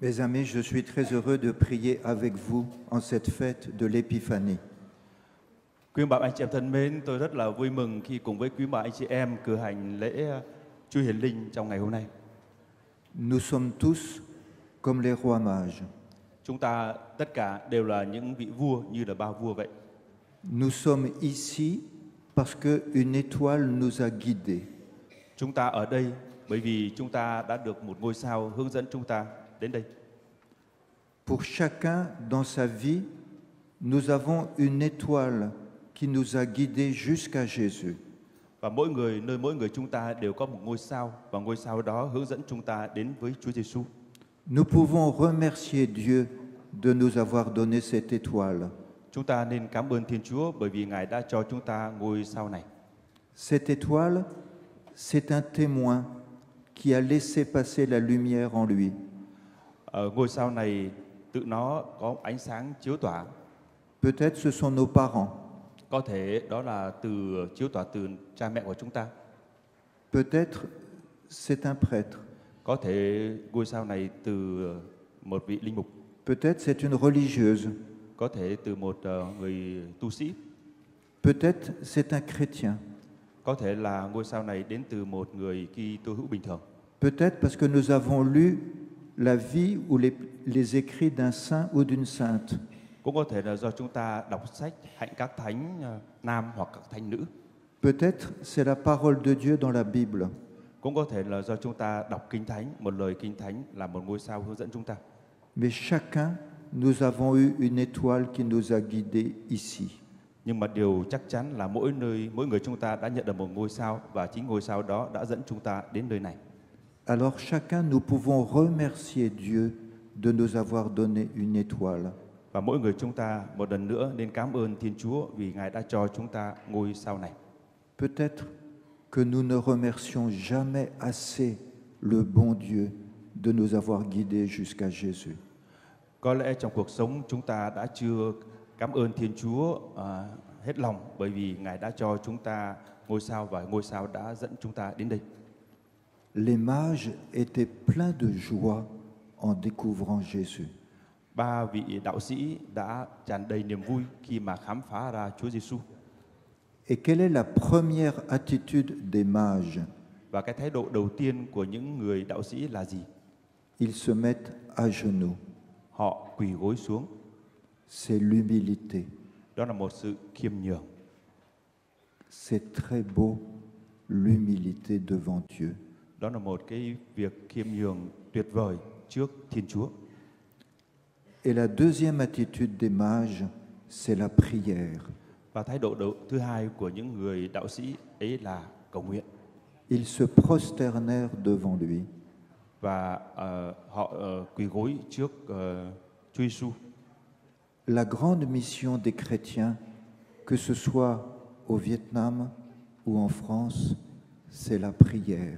Mes amis, je suis très heureux de prier avec vous en cette fête de l'Épiphanie. Quý ông bà anh chị em thân mến, tôi rất là vui mừng khi cùng với quý bà anh chị em cử hành lễ Chúa Hiển Linh trong ngày hôm nay. Nous sommes tous comme les rois mages. Chúng ta tất cả đều là những vị vua như là ba vua vậy. Nous sommes ici parce qu'une étoile nous a guidés. Chúng ta ở đây bởi vì chúng ta đã được một ngôi sao hướng dẫn chúng ta đến đây. Pour chacun dans sa vie, nous avons une étoile qui nous a guidés jusqu'à Jésus. Và nơi mỗi người chúng ta đều có một ngôi sao, và ngôi sao đó hướng dẫn chúng ta đến với Chúa Giêsu. Nous pouvons remercier Dieu de nous avoir donné cette étoile. Chúng ta nên cảm ơn Thiên Chúa bởi vì Ngài đã cho chúng ta ngôi sao này. Cette étoile, c'est un témoin qui a laissé passer la lumière en lui. Ngôi sao này tự nó có ánh sáng chiếu tỏa. Peut-être ce sont nos parents. Có thể đó là chiếu tỏa từ cha mẹ của chúng ta. Peut-être c'est un prêtre. Có thể ngôi sao này từ một vị linh mục. Peut-être c'est une religieuse. Có thể từ một người tu sĩ. Peut-être c'est un chrétien. Có thể là ngôi sao này đến từ một người Kitô hữu bình thường. Peut-être parce que nous avons lu la vie ou les écrits d'un saint ou d'une sainte. Cũng có thể là do chúng ta đọc sách hạnh các thánh nam hoặc các thánh nữ. Peut-être c'est la parole de Dieu dans la Bible. Cũng có thể là do chúng ta đọc Kinh Thánh, một lời Kinh Thánh là một ngôi sao hướng dẫn chúng ta. Mais chacun, nous avons eu une étoile qui nous a guidés ici. Nhưng mà điều chắc chắn là mỗi người chúng ta đã nhận được một ngôi sao, và chính ngôi sao đó đã dẫn chúng ta đến nơi này. Alors chacun, nous pouvons remercier Dieu de nous avoir donné une étoile. Và mỗi người chúng ta một lần nữa nên cảm ơn Thiên Chúa vì Ngài đã cho chúng ta ngôi sao này. Peut-être que nous ne remercions jamais assez le bon Dieu de nous avoir guidés jusqu'à Jésus. Có lẽ trong cuộc sống chúng ta đã chưa cảm ơn Thiên Chúa hết lòng, bởi vì Ngài đã cho chúng ta ngôi sao và ngôi sao đã dẫn chúng ta đến đây. Les mages étaient pleins de joie en découvrant Jésus. Ba vị đạo sĩ đã tràn đầy niềm vui khi mà khám phá ra Chúa Giêsu. Et quelle est la première attitude des mages? Và cái thái độ đầu tiên của những người đạo sĩ là gì? Ils se mettent à genoux. Họ quỳ gối xuống. C'est l'humilité. Đó là một sự khiêm nhường. C'est très beau, l'humilité devant Dieu. Đó là một cái việc khiêm nhường tuyệt vời trước Thiên Chúa. Et la deuxième attitude des mages, c'est la prière. Và thái độ thứ hai của những người đạo sĩ ấy là cầu nguyện. Ils se prosternèrent devant lui. Và họ quỳ gối trước Chúa Giêsu. La grande mission des chrétiens, que ce soit au Vietnam ou en France, c'est la prière.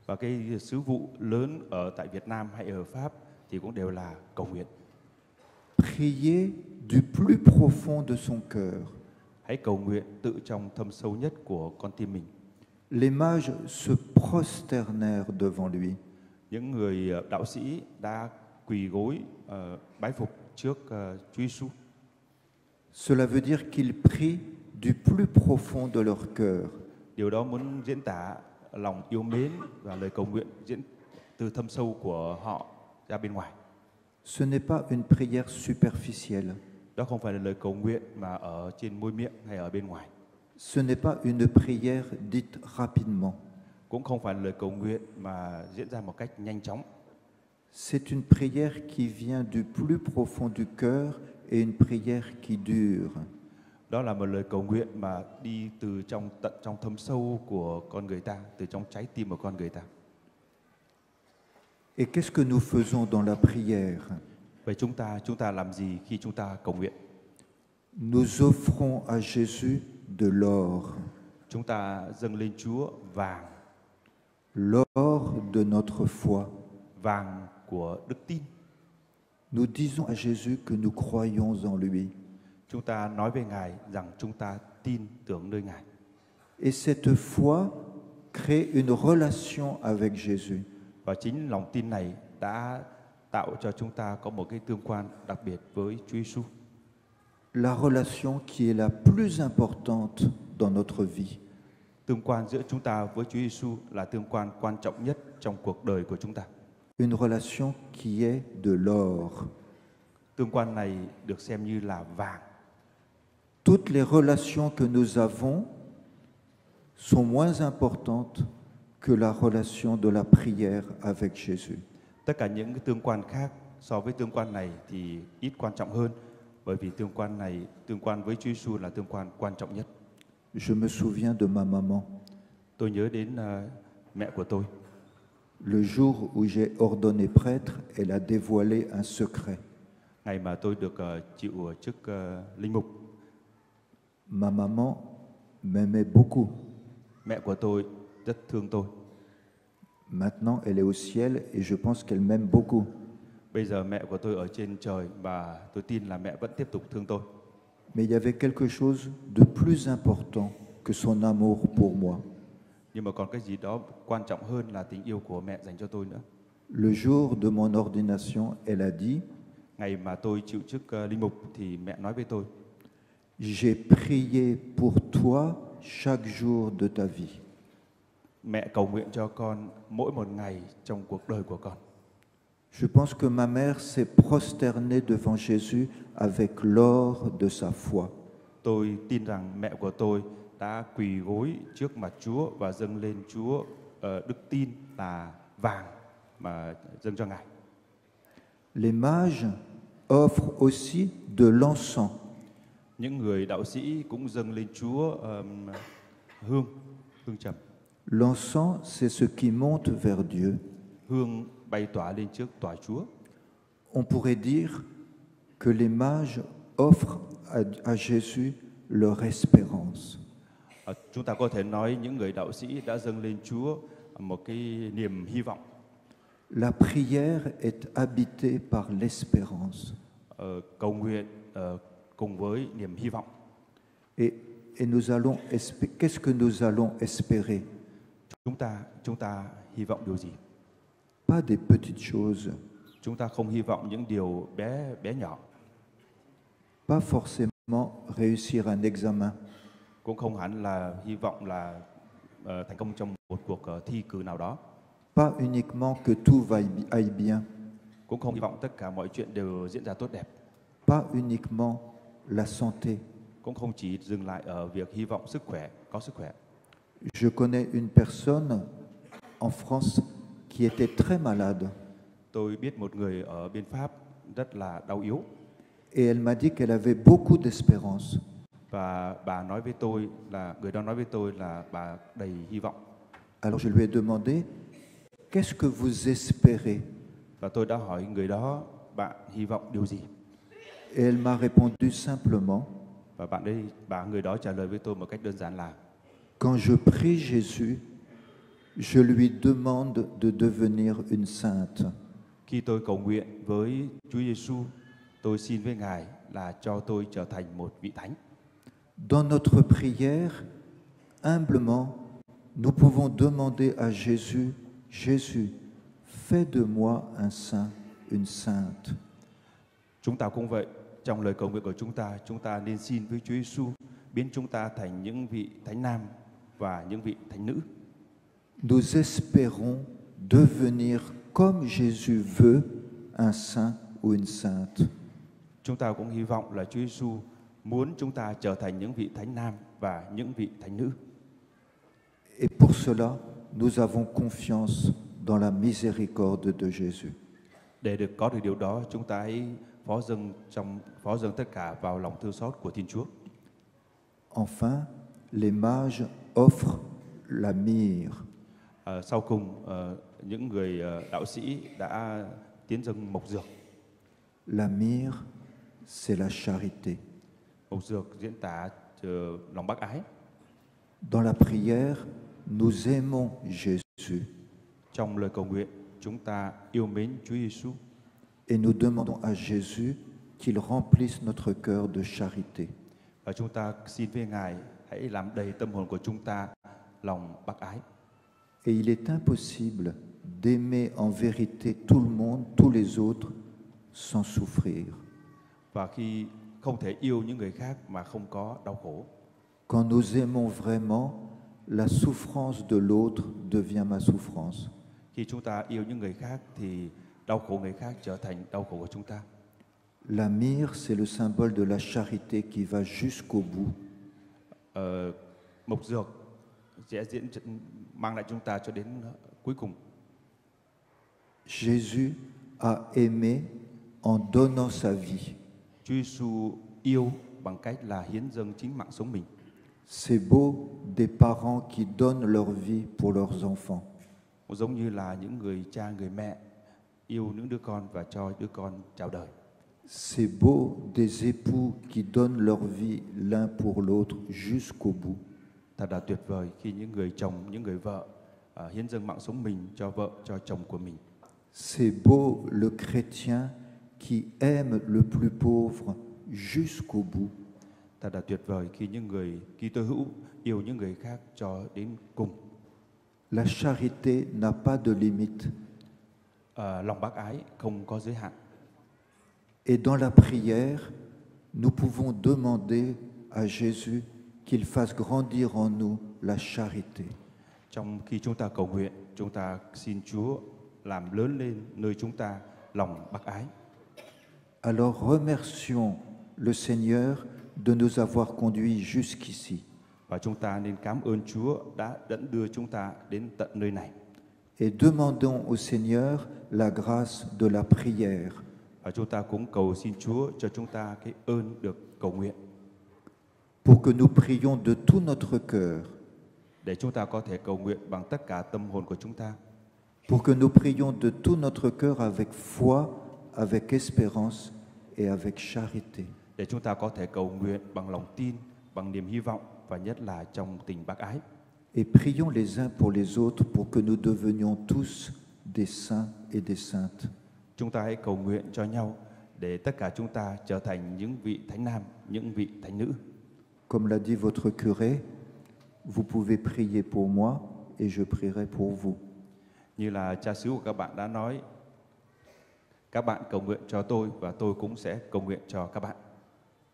Và cái sứ vụ lớn ở tại Việt Nam hay ở Pháp thì cũng đều là cầu nguyện. Prier du plus profond de son cœur. Hãy cầu nguyện tự trong thâm sâu nhất của con tim mình. Les mages se prosternèrent devant lui. Những người đạo sĩ đã quỳ gối bái phục trước Chúa Giêsu. Cela veut dire qu'ils prient du plus profond de leur cœur. Điều đó muốn diễn tả lòng yêu mến và lời cầu nguyện diễn từ thâm sâu của họ ra bên ngoài. Ce n'est pas une prière superficielle. Đó không phải là lời cầu nguyện mà ở trên môi miệng hay ở bên ngoài. Ce n'est pas une prière dite rapidement. Cũng không phải là lời cầu nguyện mà diễn ra một cách nhanh chóng. C'est une prière qui vient du plus profond du cœur et une prière qui dure. Đó là một lời cầu nguyện mà đi từ tận trong thâm sâu của con người ta, từ trong trái tim của con người ta. Et qu'est-ce que nous faisons dans la prière? Vậy chúng ta làm gì khi chúng ta cầu nguyện? Nous offrons à Jésus de l'or. Chúng ta dâng lên Chúa vàng. L'or de notre foi. Vàng của đức tin. Nous disons à Jésus que nous croyons en lui. Chúng ta nói với Ngài rằng chúng ta tin tưởng nơi Ngài. Et cette foi crée une relation avec Jésus. Và chính lòng tin này đã tạo cho chúng ta có một cái tương quan đặc biệt với Chúa Giêsu. La relation qui est la plus importante dans notre vie. Tương quan giữa chúng ta với Chúa Giêsu là tương quan quan trọng nhất trong cuộc đời của chúng ta. Une relation qui est de l'or. Tương quan này được xem như là vàng. Toutes les relations que nous avons sont moins importantes que la relation de la prière avec Jésus. Tất cả những cái tương quan khác so với tương quan này thì ít quan trọng hơn, bởi vì tương quan với Chúa Giêsu là tương quan quan trọng nhất. Je me souviens de ma maman. Tôi nhớ đến mẹ của tôi. Le jour où j'ai ordonné prêtre, elle a dévoilé un secret. Ngày mà tôi được chịu chức linh mục, Ma maman m'aimait beaucoup. mẹ của tôi rất thương tôi. Maintenant, elle est au ciel et je pense qu'elle m'aime beaucoup. Bây giờ mẹ của tôi ở trên trời và tôi tin là mẹ vẫn tiếp tục thương tôi. Mais il y avait quelque chose de plus important que son amour pour moi. Nhưng mà còn cái gì đó quan trọng hơn là tình yêu của mẹ dành cho tôi nữa. Le jour de mon ordination, elle a dit, Ngày mà tôi chịu chức linh mục thì mẹ nói với tôi: j'ai prié pour toi chaque jour de ta vie. Mẹ cầu nguyện cho con mỗi một ngày trong cuộc đời của con. Je pense que ma mère s'est prosternée devant Jésus avec l'or de sa foi. Tôi tin rằng mẹ của tôi đã quỳ gối trước mặt Chúa và dâng lên Chúa đức tin là vàng mà dâng cho Ngài. Les mages offrent aussi de l'encens. Những người đạo sĩ cũng dâng lên Chúa hương trầm. L'encens, c'est ce qui monte vers Dieu. Hương bay tỏa lên trước tòa Chúa. On pourrait dire que les mages offrent à Jésus leur espérance. Chúng ta có thể nói những người đạo sĩ đã dâng lên Chúa một cái niềm hy vọng. La prière est habitée par l'espérance. Cầu nguyện cùng với niềm hy vọng. Et nous allons qu'est-ce que nous allons espérer? Chúng ta hy vọng điều gì? Pas des petites choses. Chúng ta không hy vọng những điều bé nhỏ. Pas forcément réussir un examen. Cũng không hẳn là hy vọng là thành công trong một cuộc thi cử nào đó. Pas uniquement que tout aille bien. Cũng không hy vọng tất cả mọi chuyện đều diễn ra tốt đẹp. Pas uniquement la santé. Cũng không chỉ dừng lại ở việc hy vọng có sức khỏe. Je connais une personne en France qui était très malade. Tôi biết một người ở bên Pháp rất là đau yếu. Et elle m'a dit qu'elle avait beaucoup d'espérance. Và người đó nói với tôi là bà đầy hy vọng. Alors je lui ai demandé, qu'est-ce que vous espérez? Và tôi đã hỏi người đó, bạn hy vọng điều gì? Et elle m'a répondu simplement, và người đó trả lời với tôi một cách đơn giản là: quand je prie Jésus, je lui demande de devenir une sainte. Khi tôi cầu nguyện với Chúa Giêsu, tôi xin với Ngài là cho tôi trở thành một vị thánh. Dans notre prière, humblement, nous pouvons demander à Jésus, Jésus, fais de moi un saint, une sainte. Chúng ta cũng vậy, trong lời cầu nguyện của chúng ta nên xin với Chúa Giêsu biến chúng ta thành những vị thánh nam và những vị thánh nữ. Nous espérons devenir comme Jésus veut un saint ou une sainte. Chúng ta cũng hy vọng là Chúa Giêsu muốn chúng ta trở thành những vị thánh nam và những vị thánh nữ. Et pour cela, nous avons confiance dans la miséricorde de Jésus. Để có được điều đó, chúng ta hãy phó dâng tất cả vào lòng thương xót của Thiên Chúa. Enfin, les mages offrent la myrrhe. Sau cùng, những người đạo sĩ đã tiến dâng mộc dược. La myrrhe, c'est la charité. Mộc dược diễn tả lòng bác ái. Dans la prière, nous aimons Jésus. Trong lời cầu nguyện, chúng ta yêu mến Chúa Giêsu. Et nous demandons à Jésus qu'il remplisse notre cœur de charité. Và chúng ta xin với Ngài hãy làm đầy tâm hồn của chúng ta lòng bác ái. Et il est impossible d'aimer en vérité tout le monde, tous les autres, sans souffrir. Và khi không thể yêu những người khác mà không có đau khổ. Quand nous aimons vraiment, la souffrance de l'autre devient ma souffrance. Khi chúng ta yêu những người khác thì đau khổ người khác trở thành đau khổ của chúng ta. La myrrhe, c'est le symbole de la charité qui va jusqu'au bout. Mộc dược sẽ mang lại chúng ta cho đến cuối cùng. Jésus a aimé en donnant sa vie. Chúa Giêsu yêu bằng cách là hiến dâng chính mạng sống mình. C'est beau des parents qui donnent leur vie pour leurs enfants. Giống như là những người cha, người mẹ yêu những đứa con và cho đứa con chào đời. C'est beau des époux qui donnent leur vie l'un pour l'autre jusqu'au bout. Thật là tuyệt vời khi những người chồng, những người vợ hiến dâng mạng sống mình cho vợ, cho chồng của mình. C'est beau le chrétien qui aime le plus pauvre jusqu'au bout. Thật là tuyệt vời khi những người Kitô hữu yêu những người khác cho đến cùng. La charité n'a pas de limite. Lòng bác ái không có giới hạn. Et dans la prière, nous pouvons demander à Jésus qu'il fasse grandir en nous la charité. Trong khi chúng ta cầu nguyện, chúng ta xin Chúa làm lớn lên nơi chúng ta lòng bác ái. Alors remercions le Seigneur de nous avoir conduits jusqu'ici. Và chúng ta nên cảm ơn Chúa đã dẫn đưa chúng ta đến tận nơi này. Et demandons au Seigneur la grâce de la prière. Và chúng ta cũng cầu xin Chúa cho chúng ta cái ơn được cầu nguyện. Pour que nous prions de tout notre cœur. Để chúng ta có thể cầu nguyện bằng tất cả tâm hồn của chúng ta. Pour que nous prions de tout notre cœur avec foi, avec espérance et avec charité. Để chúng ta có thể cầu nguyện bằng lòng tin, bằng niềm hy vọng và nhất là trong tình bác ái. Et prions les uns pour les autres pour que nous devenions tous des saints et des saintes. Chúng ta hãy cầu nguyện cho nhau để tất cả chúng ta trở thành những vị thánh nam, những vị thánh nữ. Comme l'a dit votre curé, vous pouvez prier pour moi et je prierai pour vous. Như là cha xứ của các bạn đã nói, các bạn cầu nguyện cho tôi và tôi cũng sẽ cầu nguyện cho các bạn.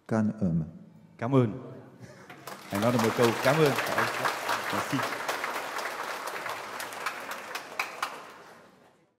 Can homme. Cảm ơn. Hãy nói được một câu cảm ơn. Merci.